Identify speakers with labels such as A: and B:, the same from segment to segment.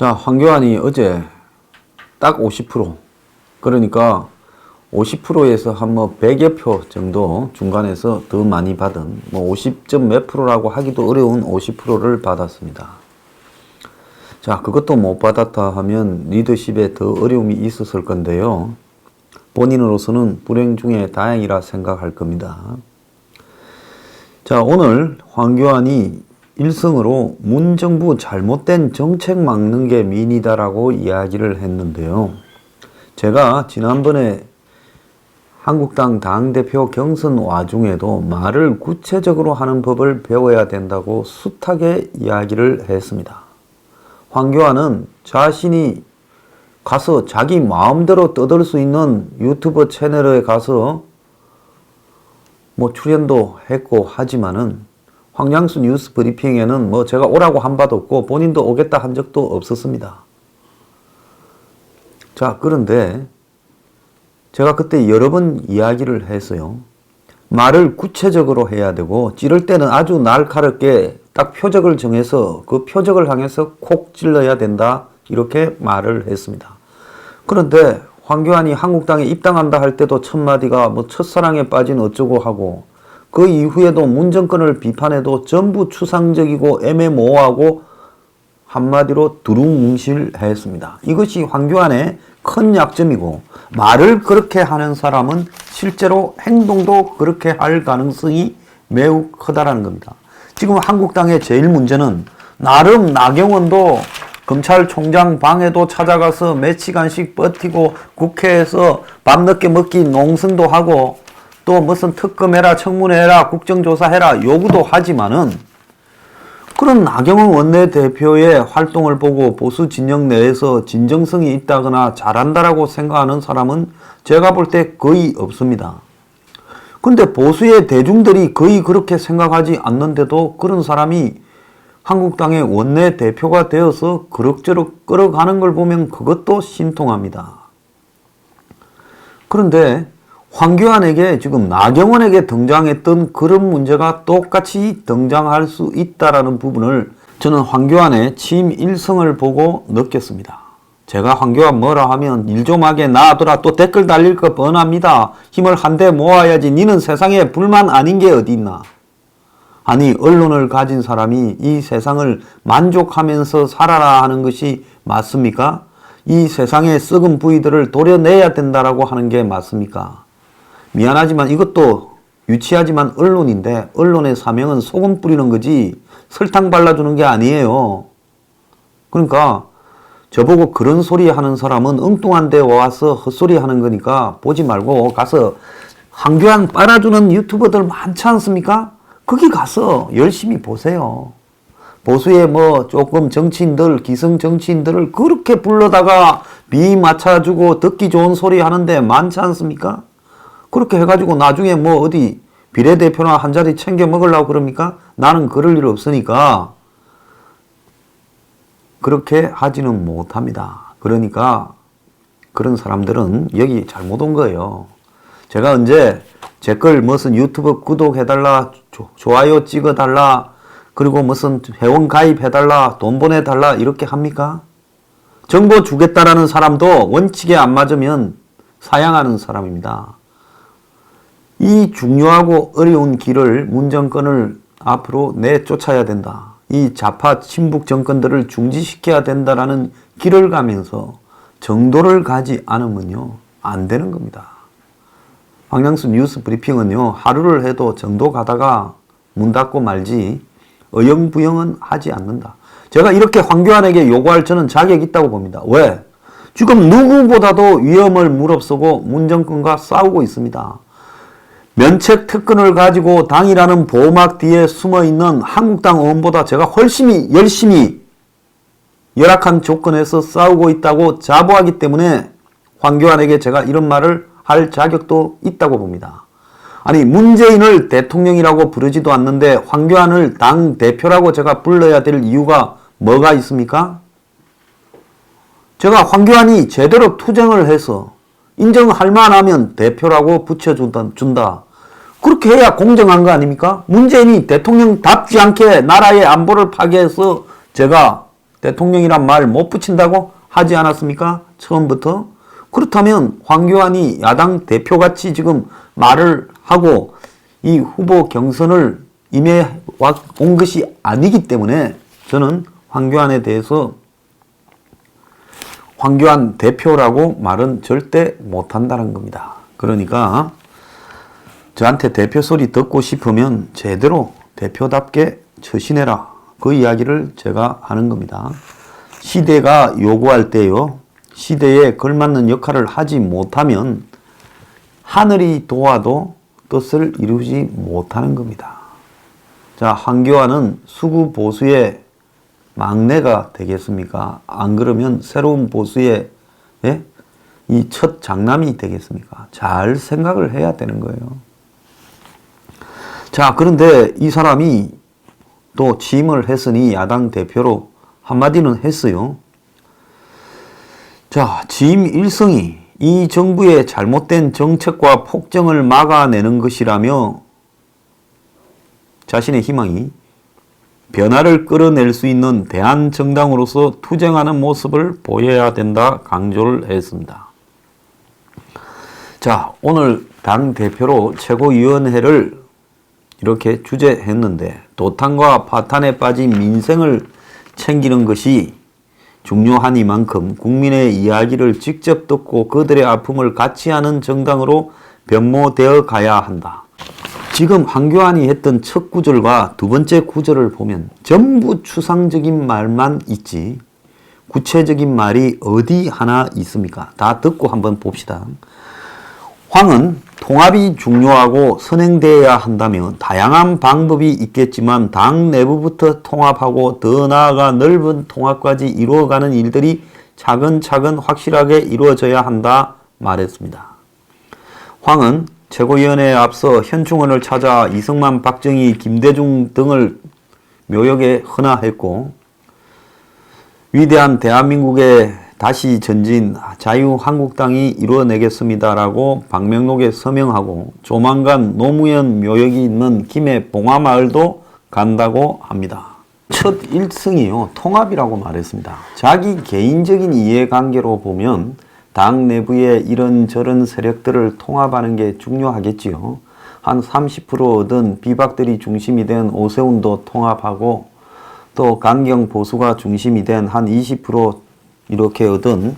A: 자, 황교안이 어제 딱 50%, 그러니까 50%에서 한 100여 표 정도 중간에서 더 많이 받은 50점 몇 프로라고 하기도 어려운 50%를 받았습니다. 자, 그것도 못 받았다 하면 리더십에 더 어려움이 있었을 건데요. 본인으로서는 불행 중에 다행이라 생각할 겁니다. 자, 오늘 황교안이 일성으로 문정부 잘못된 정책 막는 게 민이다라고 이야기를 했는데요. 제가 지난번에 한국당 당대표 경선 와중에도 말을 구체적으로 하는 법을 배워야 된다고 숱하게 이야기를 했습니다. 황교안은 자신이 가서 자기 마음대로 떠들 수 있는 유튜브 채널에 가서 출연도 했고 하지만은 황량수 뉴스 브리핑에는 제가 오라고 한 바도 없고 본인도 오겠다 한 적도 없었습니다. 자, 그런데 제가 그때 여러 번 이야기를 했어요. 말을 구체적으로 해야 되고 찌를 때는 아주 날카롭게 딱 표적을 정해서 그 표적을 향해서 콕 찔러야 된다, 이렇게 말을 했습니다. 그런데 황교안이 한국당에 입당한다 할 때도 첫마디가 첫사랑에 빠진 어쩌고 하고, 그 이후에도 문정권을 비판해도 전부 추상적이고 애매모호하고 한마디로 두루뭉실했습니다. 이것이 황교안의 큰 약점이고, 말을 그렇게 하는 사람은 실제로 행동도 그렇게 할 가능성이 매우 크다라는 겁니다. 지금 한국당의 제일 문제는 나름 나경원도 검찰총장 방에도 찾아가서 몇 시간씩 버티고 국회에서 밤늦게 먹기 농성도 하고 또 무슨 특검해라, 청문회해라, 국정조사해라 요구도 하지만은, 그런 나경원 원내대표의 활동을 보고 보수 진영 내에서 진정성이 있다거나 잘한다라고 생각하는 사람은 제가 볼 때 거의 없습니다. 근데 보수의 대중들이 거의 그렇게 생각하지 않는데도 그런 사람이 한국당의 원내대표가 되어서 그럭저럭 끌어가는 걸 보면 그것도 신통합니다. 그런데 황교안에게 지금 나경원에게 등장했던 그런 문제가 똑같이 등장할 수 있다라는 부분을 저는 황교안의 취임 일성을 보고 느꼈습니다. 제가 황교안 뭐라 하면 일 좀 하게 놔둬라, 또 댓글 달릴 거 뻔합니다. 힘을 한데 모아야지. 니는 세상에 불만 아닌 게 어디 있나. 아니, 언론을 가진 사람이 이 세상을 만족하면서 살아라 하는 것이 맞습니까? 이 세상의 썩은 부위들을 도려내야 된다라고 하는 게 맞습니까? 미안하지만 이것도 유치하지만 언론인데, 언론의 사명은 소금 뿌리는 거지 설탕 발라주는 게 아니에요. 그러니까 저보고 그런 소리 하는 사람은 엉뚱한 데 와서 헛소리 하는 거니까 보지 말고 가서 황교안 빨아주는 유튜버들 많지 않습니까? 거기 가서 열심히 보세요. 보수의 조금 정치인들, 기성 정치인들을 그렇게 불러다가 비 맞춰주고 듣기 좋은 소리 하는데 많지 않습니까? 그렇게 해가지고 나중에 어디 비례대표나 한 자리 챙겨 먹으려고 그럽니까? 나는 그럴 일 없으니까 그렇게 하지는 못합니다. 그러니까 그런 사람들은 여기 잘못 온 거예요. 제가 언제 제 걸 무슨 유튜브 구독해달라, 좋아요 찍어달라, 그리고 무슨 회원 가입해달라, 돈 보내달라 이렇게 합니까? 정보 주겠다라는 사람도 원칙에 안 맞으면 사양하는 사람입니다. 이 중요하고 어려운 길을 문정권을 앞으로 내쫓아야 된다. 이 좌파 친북 정권들을 중지시켜야 된다라는 길을 가면서 정도를 가지 않으면요, 안 되는 겁니다. 황량수 뉴스 브리핑은요, 하루를 해도 정도 가다가 문 닫고 말지 어영부영은 하지 않는다. 제가 이렇게 황교안에게 요구할 저는 자격이 있다고 봅니다. 왜? 지금 누구보다도 위험을 무릅쓰고 문정권과 싸우고 있습니다. 면책 특권을 가지고 당이라는 보호막 뒤에 숨어있는 한국당 의원보다 제가 훨씬 열심히 열악한 조건에서 싸우고 있다고 자부하기 때문에 황교안에게 제가 이런 말을 할 자격도 있다고 봅니다. 아니, 문재인을 대통령이라고 부르지도 않는데 황교안을 당대표라고 제가 불러야 될 이유가 뭐가 있습니까? 제가 황교안이 제대로 투쟁을 해서 인정할 만하면 대표라고 붙여준다. 그렇게 해야 공정한 거 아닙니까? 문재인이 대통령답지 않게 나라의 안보를 파괴해서 제가 대통령이란 말 못 붙인다고 하지 않았습니까? 처음부터. 그렇다면 황교안이 야당 대표같이 지금 말을 하고 이 후보 경선을 임해 온 것이 아니기 때문에 저는 황교안에 대해서 황교안 대표라고 말은 절대 못한다는 겁니다. 그러니까 저한테 대표 소리 듣고 싶으면 제대로 대표답게 처신해라. 그 이야기를 제가 하는 겁니다. 시대가 요구할 때요. 시대에 걸맞는 역할을 하지 못하면 하늘이 도와도 뜻을 이루지 못하는 겁니다. 자, 황교안은 수구 보수의 막내가 되겠습니까? 안 그러면 새로운 보수의 이 첫 장남이 되겠습니까? 잘 생각을 해야 되는 거예요. 자, 그런데 이 사람이 또 취임을 했으니 야당 대표로 한마디는 했어요. 자, 취임 일성이 이 정부의 잘못된 정책과 폭정을 막아내는 것이라며 자신의 희망이 변화를 끌어낼 수 있는 대한정당으로서 투쟁하는 모습을 보여야 된다 강조를 했습니다. 자, 오늘 당대표로 최고위원회를 이렇게 주재했는데 도탄과 파탄에 빠진 민생을 챙기는 것이 중요하니만큼 국민의 이야기를 직접 듣고 그들의 아픔을 같이 하는 정당으로 변모되어 가야 한다. 지금 황교안이 했던 첫 구절과 두 번째 구절을 보면 전부 추상적인 말만 있지 구체적인 말이 어디 하나 있습니까? 다 듣고 한번 봅시다. 황은 통합이 중요하고 선행되어야 한다며 다양한 방법이 있겠지만 당 내부부터 통합하고 더 나아가 넓은 통합까지 이루어가는 일들이 차근차근 확실하게 이루어져야 한다 말했습니다. 황은 최고위원회에 앞서 현충원을 찾아 이승만, 박정희, 김대중 등을 묘역에 헌화했고 위대한 대한민국의 다시 전진 자유한국당이 이루어내겠습니다라고 방명록에 서명하고 조만간 노무현 묘역이 있는 김해 봉화마을도 간다고 합니다. 첫 1승이요. 통합이라고 말했습니다. 자기 개인적인 이해관계로 보면 당 내부의 이런저런 세력들을 통합하는 게 중요하겠지요. 한 30% 얻은 비박들이 중심이 된 오세훈도 통합하고 또 강경 보수가 중심이 된 한 20% 이렇게 얻은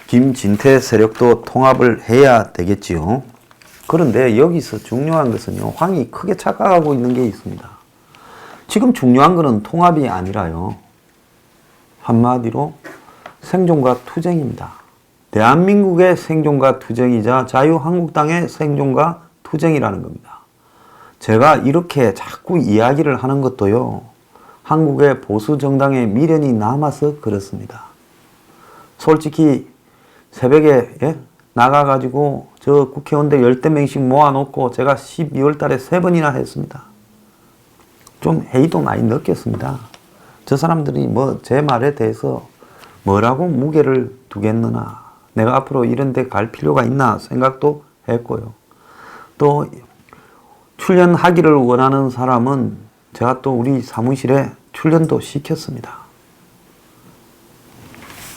A: 김진태 세력도 통합을 해야 되겠지요. 그런데 여기서 중요한 것은요. 황이 크게 착각하고 있는 게 있습니다. 지금 중요한 것은 통합이 아니라요. 한마디로 생존과 투쟁입니다. 대한민국의 생존과 투쟁이자 자유한국당의 생존과 투쟁이라는 겁니다. 제가 이렇게 자꾸 이야기를 하는 것도요. 한국의 보수 정당의 미련이 남아서 그렇습니다. 솔직히 새벽에 나가가지고 저 국회의원들 10대 명씩 모아놓고 제가 12월 달에 3번이나 했습니다. 좀 회의도 많이 느꼈습니다. 저 사람들이 뭐 제 말에 대해서 뭐라고 무게를 두겠느나 내가 앞으로 이런 데 갈 필요가 있나 생각도 했고요. 또 출연하기를 원하는 사람은 제가 또 우리 사무실에 출연도 시켰습니다.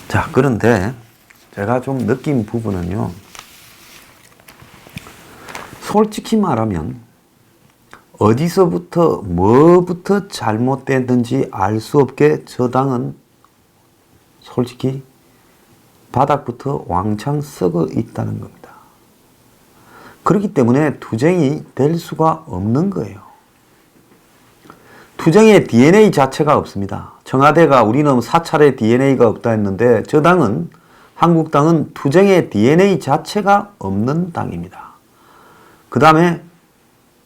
A: 자, 그런데 제가 좀 느낀 부분은요. 솔직히 말하면 어디서부터 뭐부터 잘못됐는지 알 수 없게 저 당은 솔직히 바닥부터 왕창 썩어 있다는 겁니다. 그렇기 때문에 투쟁이 될 수가 없는 거예요. 투쟁의 DNA 자체가 없습니다. 청와대가 우리는 사찰의 DNA가 없다 했는데 저 당은 한국당은 투쟁의 DNA 자체가 없는 당입니다. 그 다음에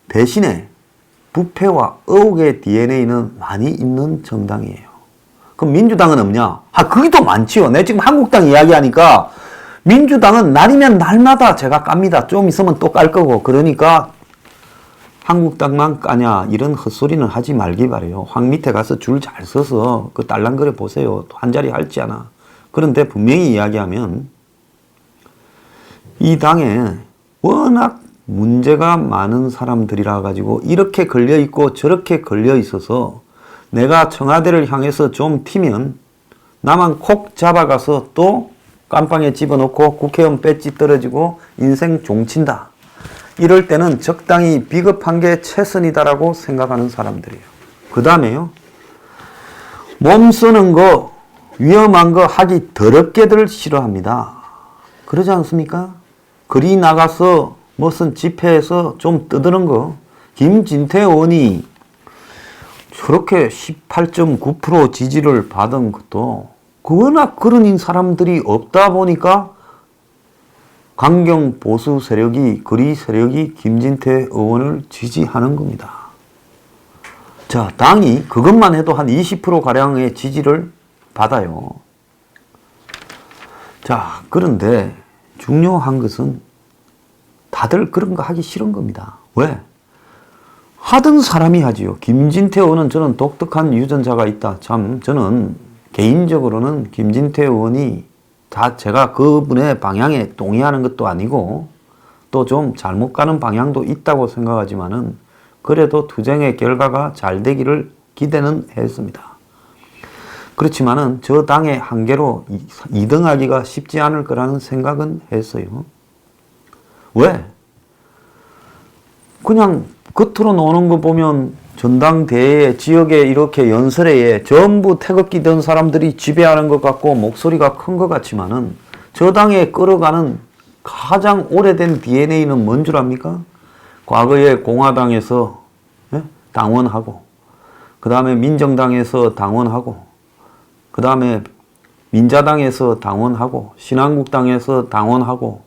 A: 대신에 부패와 의혹의 DNA는 많이 있는 정당이에요. 그럼 민주당은 없냐? 그게 더 많지요. 내가 지금 한국당 이야기하니까 민주당은 날이면 날마다 제가 깝니다. 좀 있으면 또 깔 거고. 그러니까 한국당만 까냐 이런 헛소리는 하지 말기 바래요. 황 밑에 가서 줄 잘 서서 그 딸랑거려 보세요. 한 자리 할지 않아. 그런데 분명히 이야기하면 이 당에 워낙 문제가 많은 사람들이라 가지고 이렇게 걸려 있고 저렇게 걸려 있어서 내가 청와대를 향해서 좀 튀면 나만 콕 잡아가서 또 깜빵에 집어넣고 국회의원 배지 떨어지고 인생 종친다. 이럴 때는 적당히 비겁한 게 최선이다라고 생각하는 사람들이에요. 그 다음에요. 몸 쓰는 거, 위험한 거 하기 더럽게들 싫어합니다. 그러지 않습니까? 거리 나가서 무슨 집회에서 좀 떠드는 거. 김진태 의원이 저렇게 18.9% 지지를 받은 것도 워낙 그런 사람들이 없다 보니까 강경 보수 세력이, 거리 세력이 김진태 의원을 지지하는 겁니다. 자, 당이 그것만 해도 한 20%가량의 지지를 받아요. 자, 그런데 중요한 것은 다들 그런 거 하기 싫은 겁니다. 왜? 하던 사람이 하지요. 김진태 의원은 저는 독특한 유전자가 있다. 참, 저는 개인적으로는 김진태 의원이 다 제가 그분의 방향에 동의하는 것도 아니고 또 좀 잘못 가는 방향도 있다고 생각하지만은 그래도 투쟁의 결과가 잘 되기를 기대는 했습니다. 그렇지만은 저 당의 한계로 2등하기가 쉽지 않을 거라는 생각은 했어요. 왜? 그냥 겉으로 노는 거 보면 전당대회 지역에 이렇게 연설회에 전부 태극기 든 사람들이 지배하는 것 같고 목소리가 큰 것 같지만은 저 당에 끌어가는 가장 오래된 DNA는 뭔 줄 압니까? 과거에 공화당에서 당원하고 그 다음에 민정당에서 당원하고 그 다음에 민자당에서 당원하고 신한국당에서 당원하고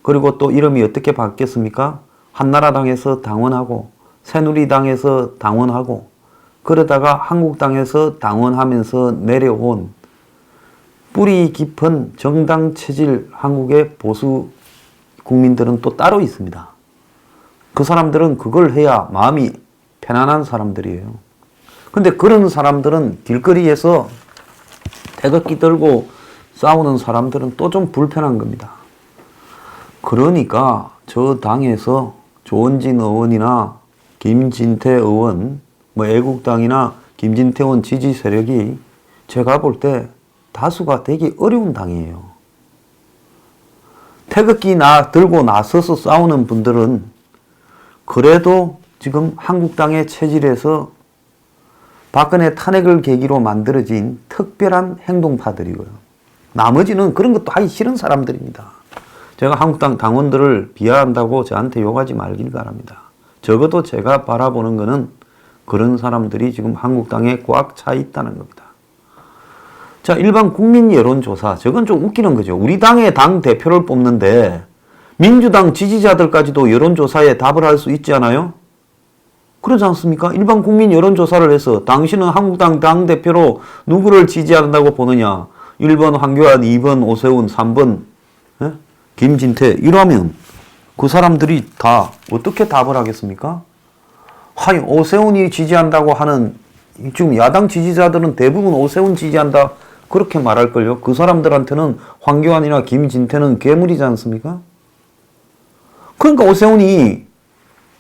A: 그리고 또 이름이 어떻게 바뀌었습니까? 한나라당에서 당원하고 새누리당에서 당원하고 그러다가 한국당에서 당원하면서 내려온 뿌리 깊은 정당 체질 한국의 보수 국민들은 또 따로 있습니다. 그 사람들은 그걸 해야 마음이 편안한 사람들이에요. 근데 그런 사람들은 길거리에서 태극기 들고 싸우는 사람들은 또 좀 불편한 겁니다. 그러니까 저 당에서 조원진 의원이나 김진태 의원, 애국당이나 김진태 의원 지지 세력이 제가 볼 때 다수가 되기 어려운 당이에요. 태극기 들고 나서서 싸우는 분들은 그래도 지금 한국당의 체질에서 박근혜 탄핵을 계기로 만들어진 특별한 행동파들이고요. 나머지는 그런 것도 하기 싫은 사람들입니다. 제가 한국당 당원들을 비하한다고 저한테 욕하지 말길 바랍니다. 적어도 제가 바라보는 것은 그런 사람들이 지금 한국당에 꽉 차 있다는 겁니다. 자, 일반 국민 여론조사. 저건 좀 웃기는 거죠. 우리 당의 당 대표를 뽑는데 민주당 지지자들까지도 여론조사에 답을 할 수 있지 않아요? 그러지 않습니까? 일반 국민 여론조사를 해서 당신은 한국당 당대표로 누구를 지지한다고 보느냐? 1번 황교안, 2번 오세훈, 3번 김진태 이러면 그 사람들이 다 어떻게 답을 하겠습니까? 아니, 오세훈이 지지한다고 하는 지금 야당 지지자들은 대부분 오세훈 지지한다 그렇게 말할걸요. 그 사람들한테는 황교안이나 김진태는 괴물이지 않습니까? 그러니까 오세훈이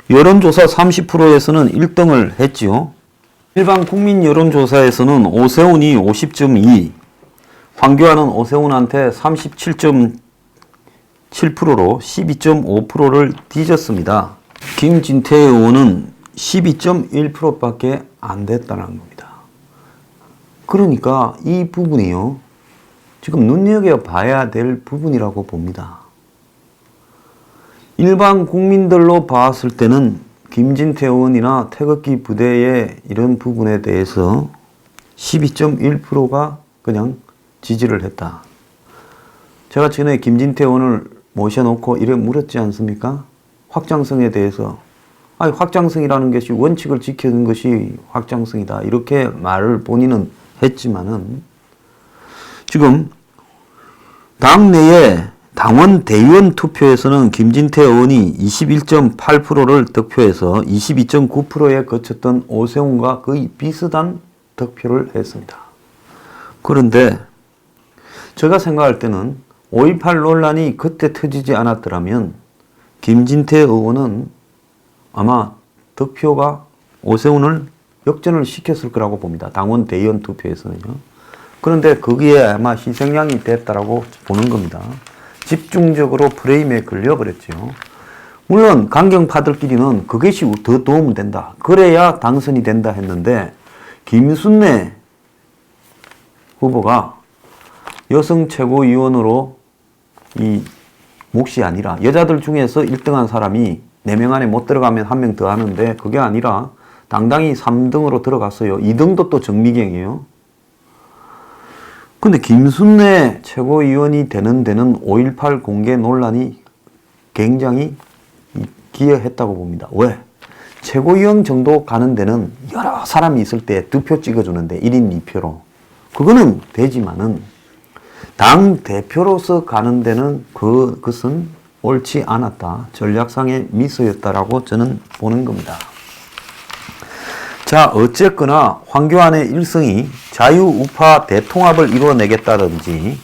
A: 여론조사 30%에서는 1등을 했지요. 일반 국민 여론조사에서는 오세훈이 50.2, 황교안은 오세훈한테 37.7%로 12.5%를 뒤졌습니다. 김진태 의원은 12.1%밖에 안 됐다는 겁니다. 그러니까 이 부분이요. 지금 눈여겨봐야 될 부분이라고 봅니다. 일반 국민들로 봤을 때는 김진태 의원이나 태극기 부대의 이런 부분에 대해서 12.1%가 그냥 지지를 했다. 제가 전에 김진태 의원을 모셔놓고 이래 물었지 않습니까? 확장성에 대해서. 아니, 확장성이라는 것이 원칙을 지키는 것이 확장성이다. 이렇게 말을 본인은 했지만은 지금 당내에 당원 대의원 투표에서는 김진태 의원이 21.8%를 득표해서 22.9%에 거쳤던 오세훈과 거의 비슷한 득표를 했습니다. 그런데 제가 생각할 때는 5.18 논란이 그때 터지지 않았더라면 김진태 의원은 아마 득표가 오세훈을 역전을 시켰을 거라고 봅니다. 당원 대의원 투표에서는요. 그런데 거기에 아마 희생양이 됐다라고 보는 겁니다. 집중적으로 프레임에 걸려버렸죠. 물론 강경파들끼리는 그것이 더 도움 된다. 그래야 당선이 된다 했는데 김순례 후보가 여성 최고위원으로 이 몫이 아니라 여자들 중에서 1등한 사람이 4명 안에 못 들어가면 1명 더 하는데 그게 아니라 당당히 3등으로 들어갔어요. 2등도 또 정미경이에요. 근데 김순례 최고위원이 되는 데는 5.18 공개 논란이 굉장히 기여했다고 봅니다. 왜? 최고위원 정도 가는 데는 여러 사람이 있을 때 2표 찍어주는데 1인 2표로. 그거는 되지만은 당 대표로서 가는 데는 그것은 옳지 않았다. 전략상의 미스였다라고 저는 보는 겁니다. 자, 어쨌거나 황교안의 일성이 자유우파 대통합을 이루어내겠다든지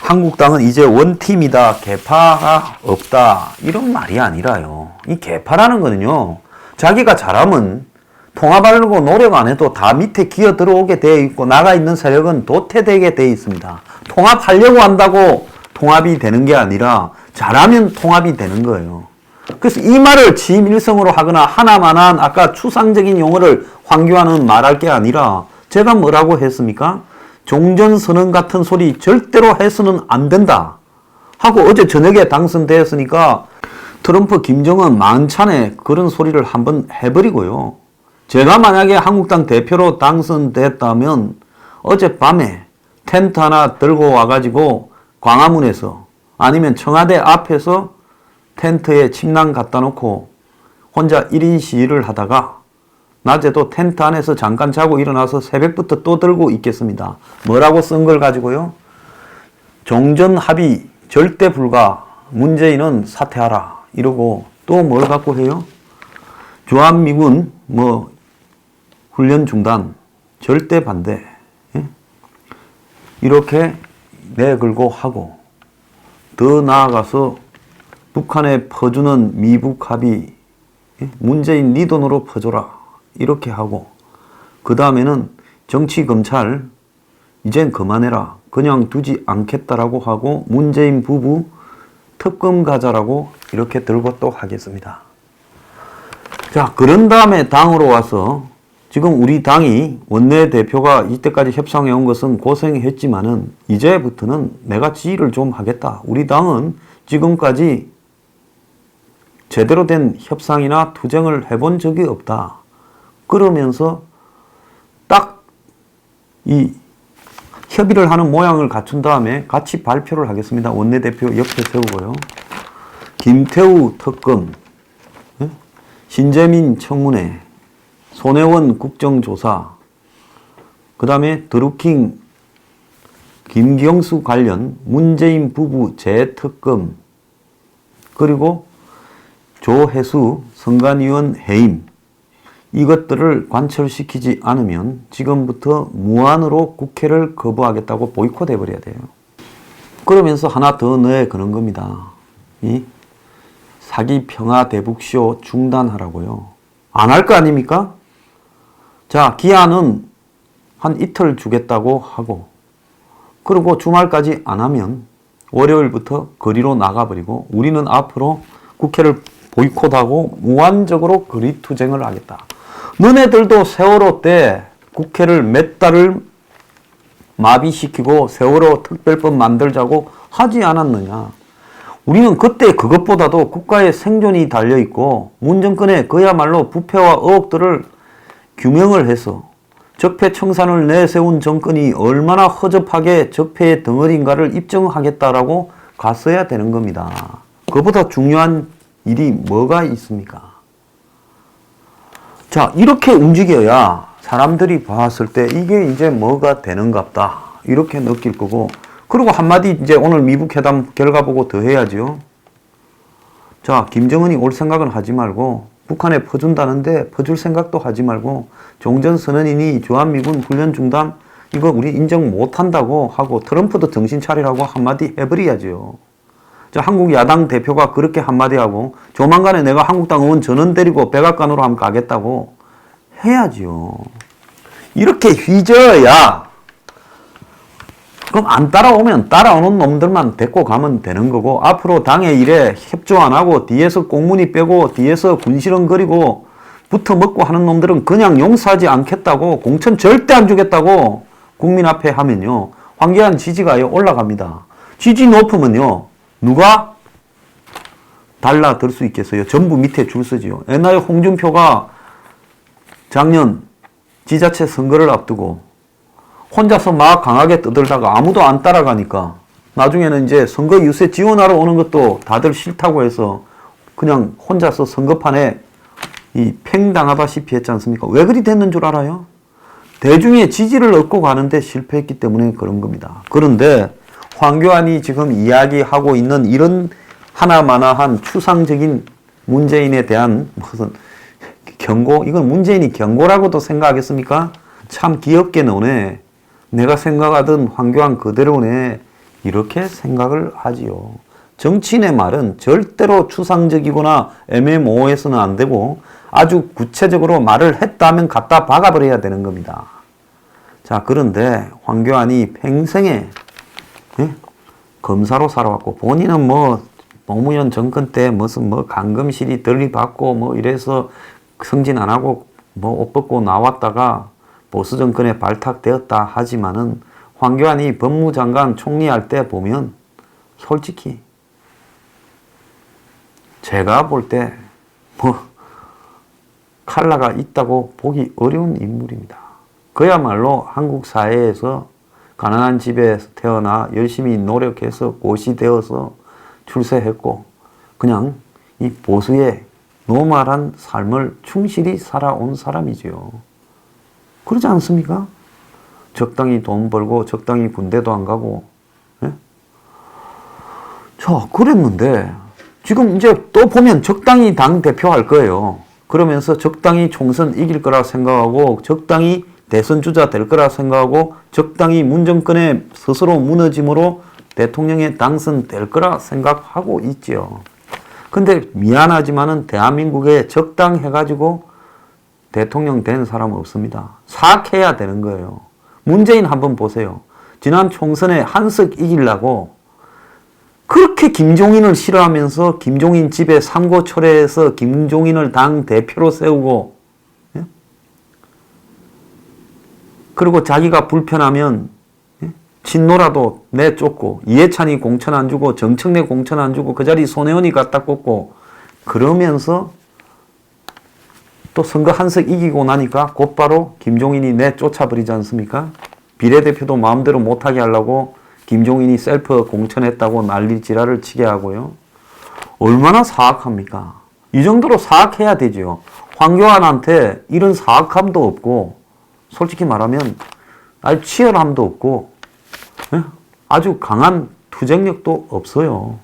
A: 한국당은 이제 원팀이다, 개파가 없다 이런 말이 아니라요. 이 개파라는 거는요, 자기가 잘하면 통합하려고 노력 안 해도 다 밑에 기어 들어오게 되어 있고 나가 있는 세력은 도태되게 되어 있습니다. 통합하려고 한다고 통합이 되는 게 아니라 잘하면 통합이 되는 거예요. 그래서 이 말을 취임 일성으로 하거나 하나만한 아까 추상적인 용어를 황교안은 말할 게 아니라 제가 뭐라고 했습니까? 종전선언 같은 소리 절대로 해서는 안 된다 하고 어제 저녁에 당선되었으니까 트럼프 김정은 만찬에 그런 소리를 한번 해버리고요. 제가 만약에 한국당 대표로 당선됐다면 어젯밤에 텐트 하나 들고 와가지고 광화문에서 아니면 청와대 앞에서 텐트에 침낭 갖다 놓고 혼자 1인 시위를 하다가 낮에도 텐트 안에서 잠깐 자고 일어나서 새벽부터 또 들고 있겠습니다. 뭐라고 쓴 걸 가지고요? 종전 합의 절대 불가, 문재인은 사퇴하라 이러고 또 뭘 갖고 해요? 주한미군 훈련 중단 절대 반대, 예? 이렇게 내걸고 하고 더 나아가서 북한에 퍼주는 미북 합의, 문재인 네 돈으로 퍼줘라 이렇게 하고 그 다음에는 정치 검찰 이젠 그만해라 그냥 두지 않겠다라고 하고 문재인 부부 특검 가자라고 이렇게 들고 또 하겠습니다. 자, 그런 다음에 당으로 와서 지금 우리 당이 원내대표가 이때까지 협상해 온 것은 고생했지만은 이제부터는 내가 지휘를 좀 하겠다. 우리 당은 지금까지 제대로 된 협상이나 투쟁을 해본 적이 없다. 그러면서 딱 이 협의를 하는 모양을 갖춘 다음에 같이 발표를 하겠습니다. 원내대표 옆에 세우고요. 김태우 특검, 신재민 청문회, 손혜원 국정조사, 그 다음에 드루킹 김경수 관련 문재인 부부 재특검, 그리고 조혜수 선관위원 해임, 이것들을 관철시키지 않으면 지금부터 무한으로 국회를 거부하겠다고 보이콧 해버려야 돼요. 그러면서 하나 더 넣어그는 겁니다. 이 사기 평화 대북쇼 중단하라고요. 안 할 거 아닙니까? 자, 기한은 한 이틀 주겠다고 하고, 그리고 주말까지 안 하면 월요일부터 거리로 나가버리고 우리는 앞으로 국회를 보이콧하고 무한적으로 거리투쟁을 하겠다. 너네들도 세월호 때 국회를 몇 달을 마비시키고 세월호 특별법 만들자고 하지 않았느냐. 우리는 그때 그것보다도 국가의 생존이 달려있고 문 정권의 그야말로 부패와 의혹들을 규명을 해서 적폐 청산을 내세운 정권이 얼마나 허접하게 적폐의 덩어리인가를 입증하겠다라고 갔어야 되는 겁니다. 그보다 중요한 일이 뭐가 있습니까? 자, 이렇게 움직여야 사람들이 봤을 때 이게 이제 뭐가 되는갑다 이렇게 느낄 거고, 그리고 한마디 이제 오늘 미북회담 결과 보고 더 해야죠. 자, 김정은이 올 생각은 하지 말고 북한에 퍼준다는데 퍼줄 생각도 하지 말고 종전선언이니 주한미군 훈련 중단 이거 우리 인정 못한다고 하고 트럼프도 정신 차리라고 한마디 해버려야죠. 자, 한국 야당 대표가 그렇게 한마디 하고 조만간에 내가 한국당 의원 전원 데리고 백악관으로 한번 가겠다고 해야지요. 이렇게 휘저어야 그럼 안 따라오면 따라오는 놈들만 데리고 가면 되는 거고, 앞으로 당의 일에 협조 안 하고 뒤에서 꽁무니 빼고 뒤에서 군시렁거리고 붙어 먹고 하는 놈들은 그냥 용서하지 않겠다고, 공천 절대 안 주겠다고 국민 앞에 하면요, 황교안 지지가 올라갑니다. 지지 높으면요, 누가 달라들 수 있겠어요? 전부 밑에 줄 서지요. 옛날에 홍준표가 작년 지자체 선거를 앞두고 혼자서 막 강하게 떠들다가 아무도 안 따라가니까 나중에는 이제 선거 유세 지원하러 오는 것도 다들 싫다고 해서 그냥 혼자서 선거판에 팽당하다시피 했지 않습니까? 왜 그리 됐는 줄 알아요? 대중의 지지를 얻고 가는데 실패했기 때문에 그런 겁니다. 그런데 황교안이 지금 이야기하고 있는 이런 하나마나한 추상적인 문재인에 대한 무슨 경고? 이건 문재인이 경고라고도 생각하겠습니까? 참 귀엽게 노네. 내가 생각하던 황교안 그대로네. 이렇게 생각을 하지요. 정치인의 말은 절대로 추상적이거나 애매모호해서는 안 되고 아주 구체적으로 말을 했다면 갖다 박아버려야 되는 겁니다. 자, 그런데 황교안이 평생에 검사로 살아왔고, 본인은 뭐 노무현 정권 때 무슨 뭐 감금실이 들이받고 뭐 이래서 승진 안 하고 뭐 옷 벗고 나왔다가 보수 정권에 발탁되었다 하지만은, 황교안이 법무장관 총리할 때 보면 솔직히 제가 볼 때 뭐 칼라가 있다고 보기 어려운 인물입니다. 그야말로 한국 사회에서 가난한 집에서 태어나 열심히 노력해서 고시되어서 출세했고 그냥 이 보수의 노멀한 삶을 충실히 살아온 사람이지요. 그러지 않습니까? 적당히 돈 벌고 적당히 군대도 안 가고. 예? 자, 그랬는데 지금 이제 또 보면 적당히 당 대표 할 거예요. 그러면서 적당히 총선 이길 거라 생각하고 적당히 대선 주자 될 거라 생각하고 적당히 문정권의 스스로 무너짐으로 대통령에 당선될 거라 생각하고 있지요. 근데 미안하지만은 대한민국에 적당해가지고 대통령 된 사람은 없습니다. 사악해야 되는 거예요. 문재인 한번 보세요. 지난 총선에 한석 이기려고 그렇게 김종인을 싫어하면서 김종인 집에 삼고초려해서 김종인을 당 대표로 세우고, 예? 그리고 자기가 불편하면 친노라도 내쫓고, 이해찬이 공천 안 주고 정청래 공천 안 주고 그 자리 손혜원이 갖다 꽂고, 그러면서 또 선거 한석 이기고 나니까 곧바로 김종인이 내쫓아버리지 않습니까? 비례대표도 마음대로 못하게 하려고 김종인이 셀프 공천했다고 난리 지랄을 치게 하고요. 얼마나 사악합니까? 이 정도로 사악해야 되죠. 황교안한테 이런 사악함도 없고, 솔직히 말하면 아주 치열함도 없고, 아주 강한 투쟁력도 없어요.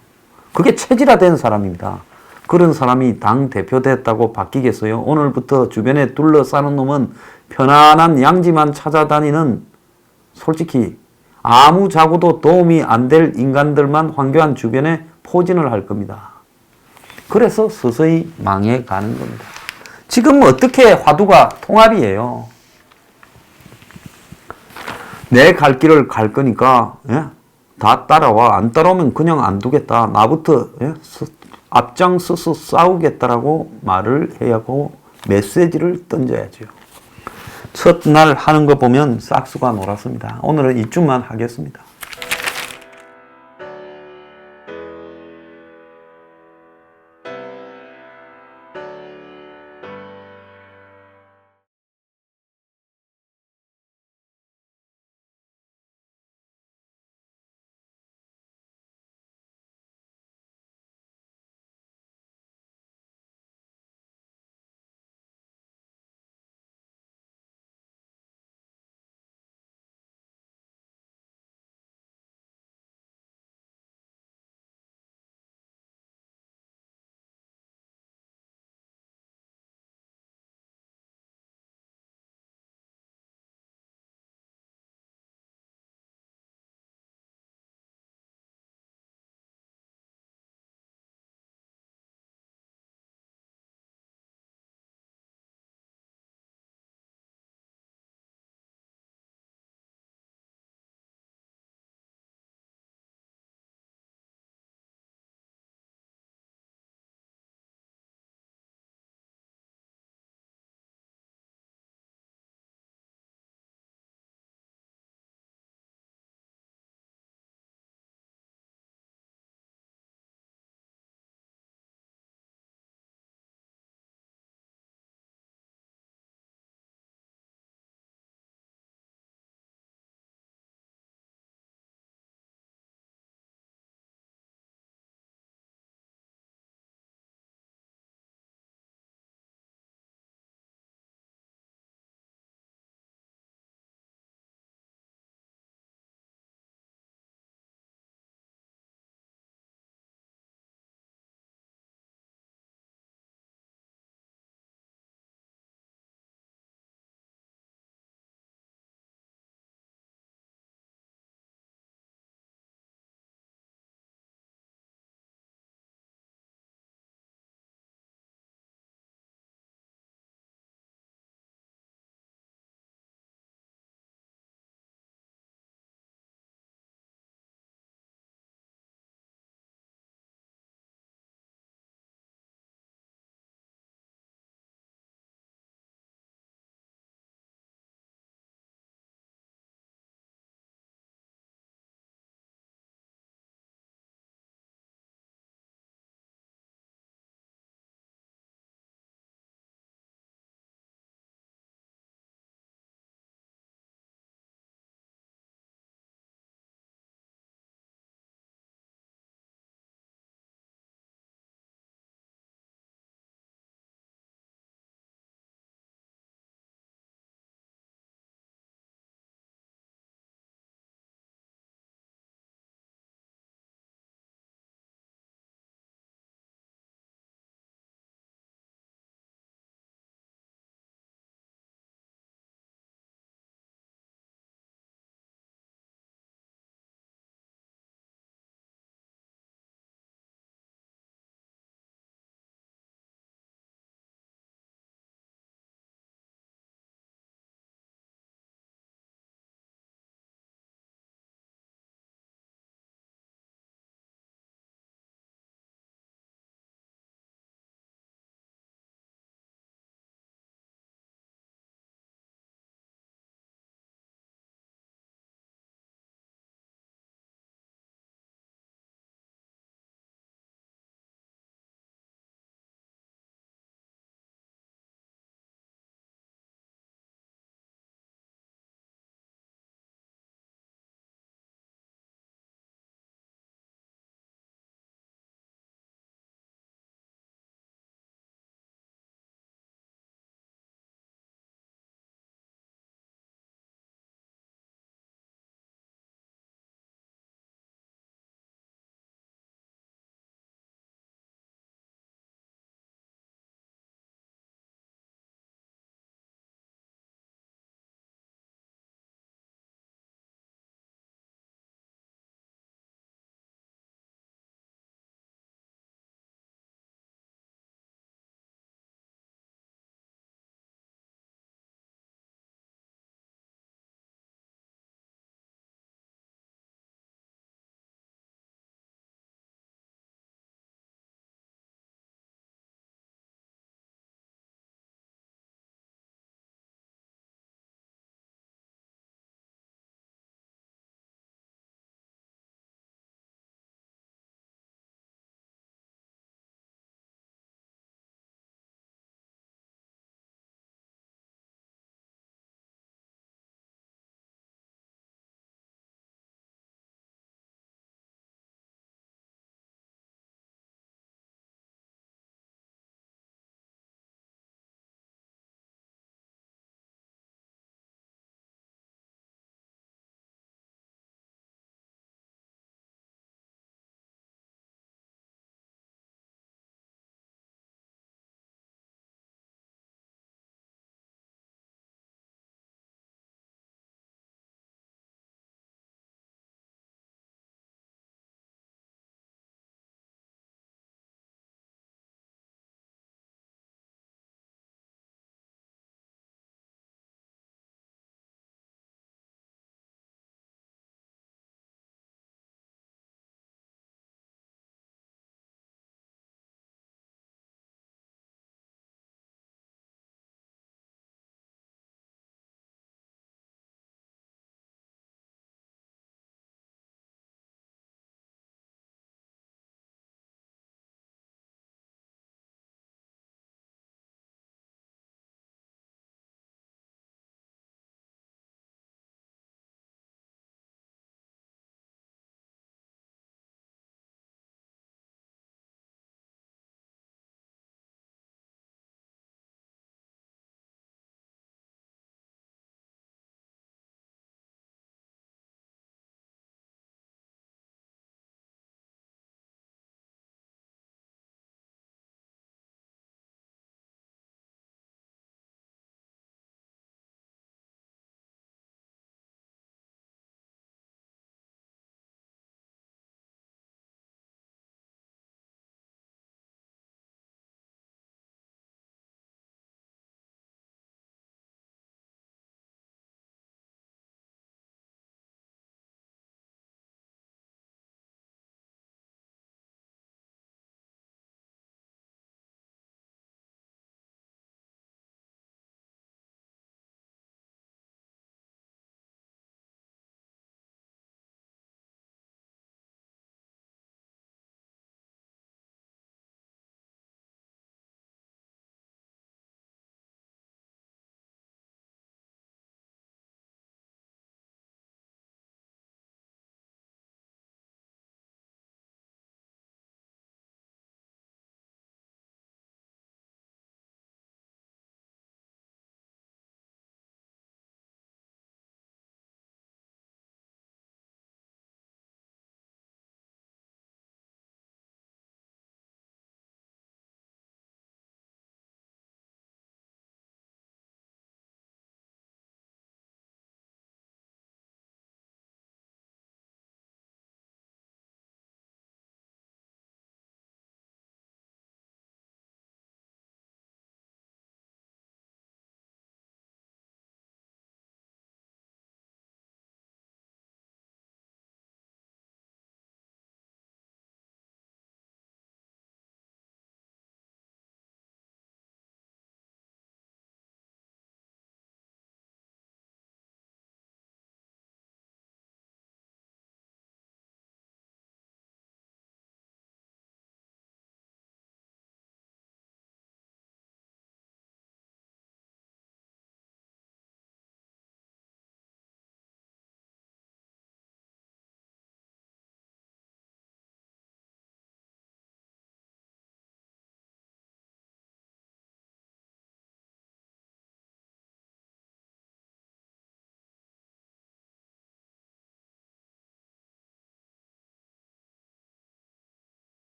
A: 그게 체질화된 사람입니다. 그런 사람이 당 대표 됐다고 바뀌겠어요? 오늘부터 주변에 둘러싸는 놈은 편안한 양지만 찾아다니는, 솔직히 아무 자고도 도움이 안 될 인간들만 황교안 주변에 포진을 할 겁니다. 그래서 서서히 망해가는 겁니다. 지금 어떻게 화두가 통합이에요. 내 갈 길을 갈 거니까 다 따라와. 안 따라오면 그냥 안 두겠다. 나부터 앞장서서 싸우겠다라고 말을 해야 하고 메시지를 던져야죠. 첫날 하는 거 보면 싹수가 놀았습니다. 오늘은 이쯤만 하겠습니다.